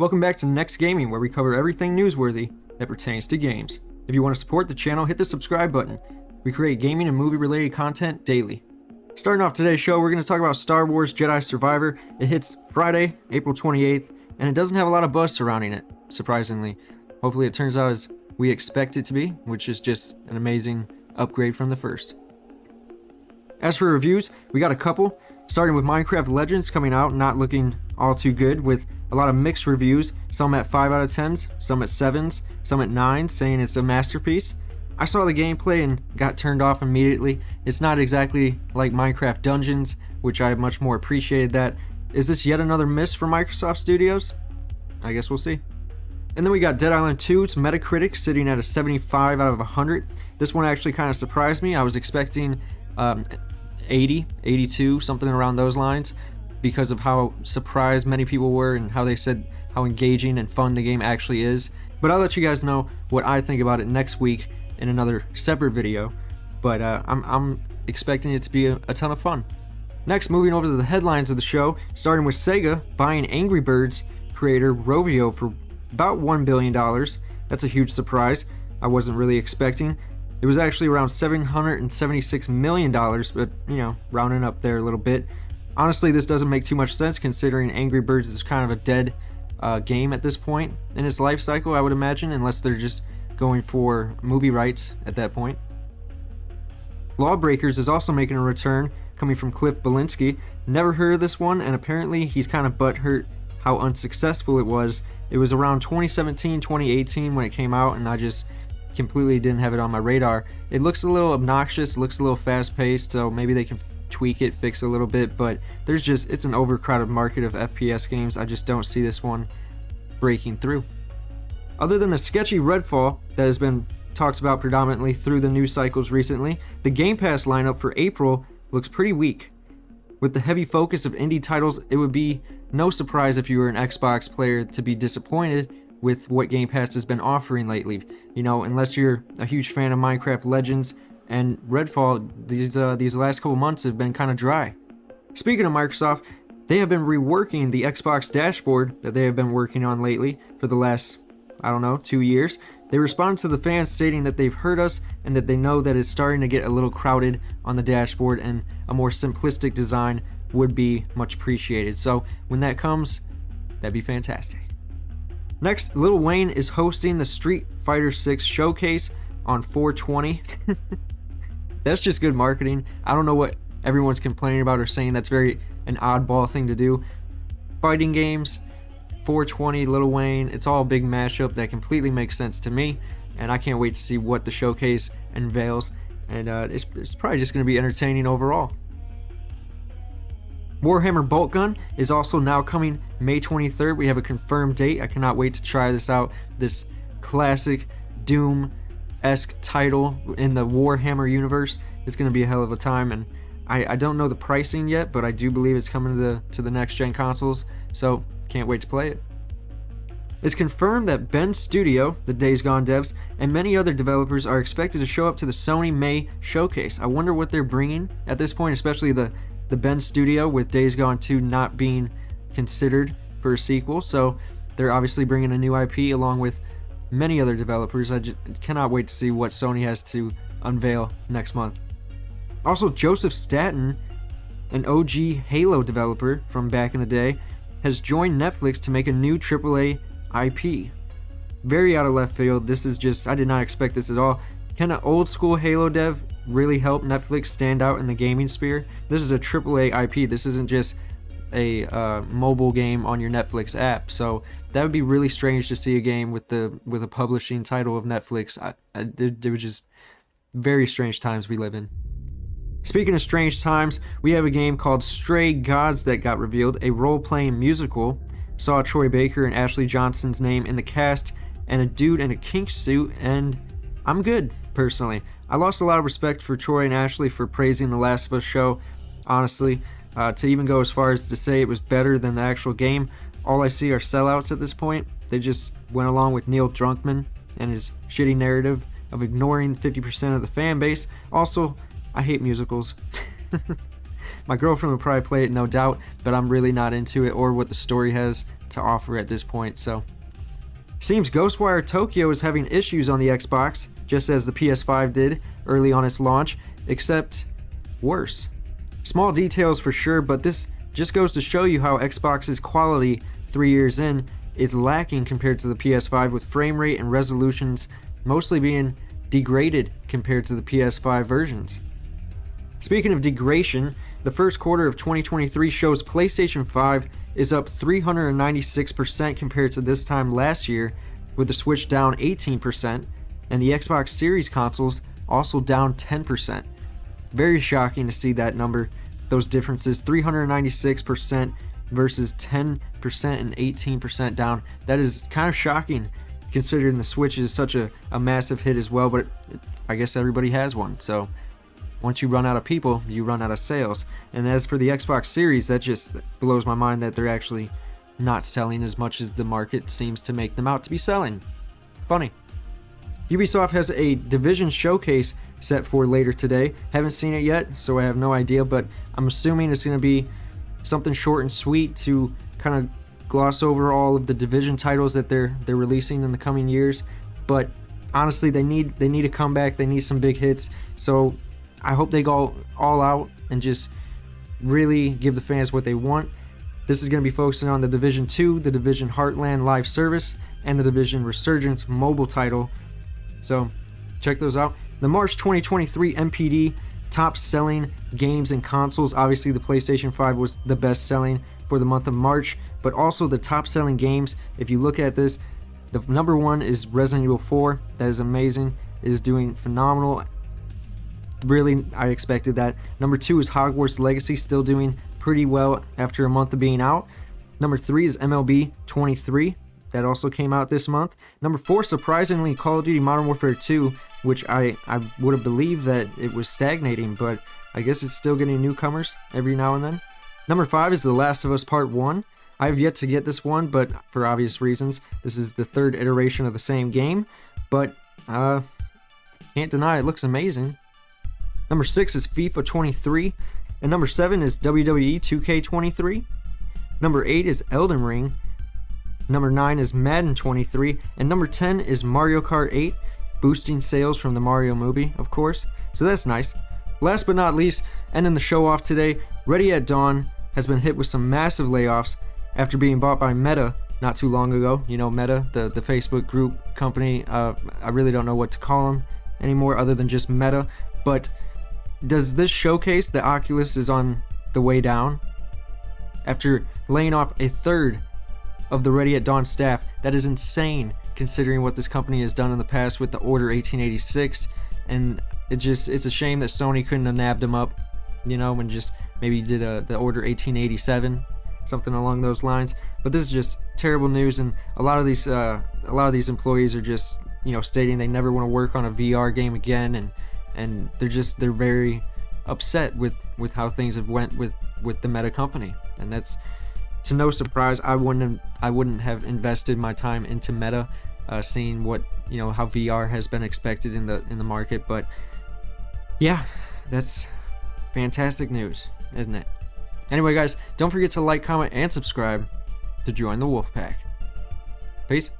Welcome back to NeXt Gaming, where we cover everything newsworthy that pertains to games. If you want to support the channel, hit the subscribe button. We create gaming and movie related content daily. Starting off today's show, we're going to talk about Star Wars Jedi Survivor. It hits Friday, April 28th, and it doesn't have a lot of buzz surrounding it, surprisingly. Hopefully it turns out as we expect it to be, which is just an amazing upgrade from the first. As for reviews, we got a couple, starting with Minecraft Legends coming out, not looking all too good, with a lot of mixed reviews, some at 5 out of 10s, some at 7s, some at 9s, saying it's a masterpiece. I saw the gameplay and got turned off immediately. It's not exactly like Minecraft Dungeons, which I much more appreciated that. Is this yet another miss for Microsoft Studios? I guess we'll see. And then we got Dead Island 2's Metacritic sitting at a 75 out of 100. This one actually kind of surprised me. I was expecting 80, 82, something around those lines, because of how surprised many people were and how they said how engaging and fun the game actually is. But I'll let you guys know what I think about it next week in another separate video. But I'm expecting it to be a ton of fun. Next, moving over to the headlines of the show, starting with SEGA buying Angry Birds creator Rovio for about $1 billion. That's a huge surprise. I wasn't really expecting. It was actually around $776 million, but, you know, rounding up there a little bit. Honestly, this doesn't make too much sense considering Angry Birds is kind of a dead game at this point in its life cycle, I would imagine, unless they're just going for movie rights at that point. LawBreakers is also making a return, coming from Cliff Belinsky. Never heard of this one, and apparently he's kind of butthurt how unsuccessful it was. It was around 2017, 2018 when it came out, and I just completely didn't have it on my radar. It looks a little obnoxious, looks a little fast-paced, so maybe they can tweak it, fix it a little bit, but it's an overcrowded market of FPS games. I just don't see this one breaking through. Other than the sketchy Redfall that has been talked about predominantly through the news cycles recently, the Gamepass lineup for April looks pretty weak. With the heavy focus of indie titles, it would be no surprise if you were an Xbox player to be disappointed with what Game Pass has been offering lately. You know, unless you're a huge fan of Minecraft Legends and Redfall, these last couple months have been kind of dry. Speaking of Microsoft, they have been reworking the Xbox dashboard that they have been working on lately for the last, 2 years. They responded to the fans stating that they've heard us and that they know that it's starting to get a little crowded on the dashboard and a more simplistic design would be much appreciated. So when that comes, that'd be fantastic. Next, Lil Wayne is hosting the Street Fighter 6 showcase on 420. That's just good marketing. I don't know what everyone's complaining about or saying that's an oddball thing to do. Fighting games, 420, Lil Wayne, it's all a big mashup that completely makes sense to me, and I can't wait to see what the showcase unveils, and it's probably just going to be entertaining overall. Warhammer BoltGun is also now coming May 23rd. We have a confirmed date. I cannot wait to try this out. This classic Doom-esque title in the Warhammer universe is going to be a hell of a time, and I don't know the pricing yet, but I do believe it's coming to the next-gen consoles, so can't wait to play it. It's confirmed that Bend Studio, the Days Gone devs, and many other developers are expected to show up to the Sony May showcase. I wonder what they're bringing at this point, especially the Bend Studio, with Days Gone 2 not being considered for a sequel, so they're obviously bringing a new IP along with many other developers. I just cannot wait to see what Sony has to unveil next month. Also, Joseph Staten, an OG Halo developer from back in the day, has joined Netflix to make a new AAA IP. Very out of left field. This is just, I did not expect this at all. Can an old school Halo dev really help Netflix stand out in the gaming sphere? This is a AAA IP. This isn't just a mobile game on your Netflix app. So that would be really strange to see a game with a publishing title of Netflix. It was just very strange times we live in. Speaking of strange times, we have a game called Stray Gods that got revealed, a role-playing musical. Saw Troy Baker and Ashley Johnson's name in the cast, and a dude in a kink suit, and I'm good, personally. I lost a lot of respect for Troy and Ashley for praising The Last of Us show, honestly. To even go as far as to say it was better than the actual game, all I see are sellouts at this point. They just went along with Neil Druckmann and his shitty narrative of ignoring 50% of the fan base. Also, I hate musicals. My girlfriend would probably play it, no doubt, but I'm really not into it or what the story has to offer at this point. So seems GhostWire Tokyo is having issues on the Xbox, just as the PS5 did early on its launch, except worse. Small details for sure, but this just goes to show you how Xbox's quality 3 years in is lacking compared to the PS5, with frame rate and resolutions mostly being degraded compared to the PS5 versions. Speaking of degradation, the first quarter of 2023 shows PlayStation 5 is up 396% compared to this time last year, with the Switch down 18%, and the Xbox Series consoles also down 10%. Very shocking to see that number, those differences, 396% versus 10% and 18% down. That is kind of shocking considering the Switch is such a massive hit as well, but I guess everybody has one. So once you run out of people, you run out of sales. And as for the Xbox Series, that just blows my mind that they're actually not selling as much as the market seems to make them out to be selling. Funny. Ubisoft has a Division showcase set for later today. Haven't seen it yet, so I have no idea, but I'm assuming it's going to be something short and sweet to kind of gloss over all of the Division titles that they're releasing in the coming years. But honestly, they need a comeback. They need some big hits. So I hope they go all out and just really give the fans what they want. This is going to be focusing on the Division 2, the Division Heartland live service, and the Division Resurgence mobile title. So check those out. The March 2023 MPD top selling games and consoles. Obviously the PlayStation 5 was the best selling for the month of March, but also the top selling games. If you look at this, the number one is Resident Evil 4. That is amazing. It is doing phenomenal. Really, I expected that. Number 2 is Hogwarts Legacy, still doing pretty well after a month of being out. Number 3 is MLB 23. That also came out this month. Number 4, surprisingly, Call of Duty Modern Warfare 2, which I would have believed that it was stagnating, but I guess it's still getting newcomers every now and then. Number 5 is The Last of Us Part 1. I have yet to get this one, but for obvious reasons. This is the third iteration of the same game, but can't deny it looks amazing. Number 6 is FIFA 23, and number 7 is WWE 2K23. Number 8 is Elden Ring. Number 9 is Madden 23, and number 10 is Mario Kart 8, boosting sales from the Mario movie, of course. So that's nice. Last but not least, ending the show off today, Ready at Dawn has been hit with some massive layoffs after being bought by Meta not too long ago. You know, Meta, the Facebook group company. I really don't know what to call them anymore other than just Meta. But does this showcase that Oculus is on the way down? After laying off a third of the Ready at Dawn staff, that is insane considering what this company has done in the past with the Order 1886, and it's a shame that Sony couldn't have nabbed them up, you know, and just maybe did the Order 1887, something along those lines. But this is just terrible news, and a lot of these employees are just, you know, stating they never want to work on a VR game again, and they're very upset with how things have went with the Meta company, and that's to no surprise. I wouldn't have invested my time into Meta, seeing what, you know, how VR has been expected in the market. But yeah, that's fantastic news, isn't it? Anyway, guys, don't forget to like, comment, and subscribe to join the Wolfpack. Peace.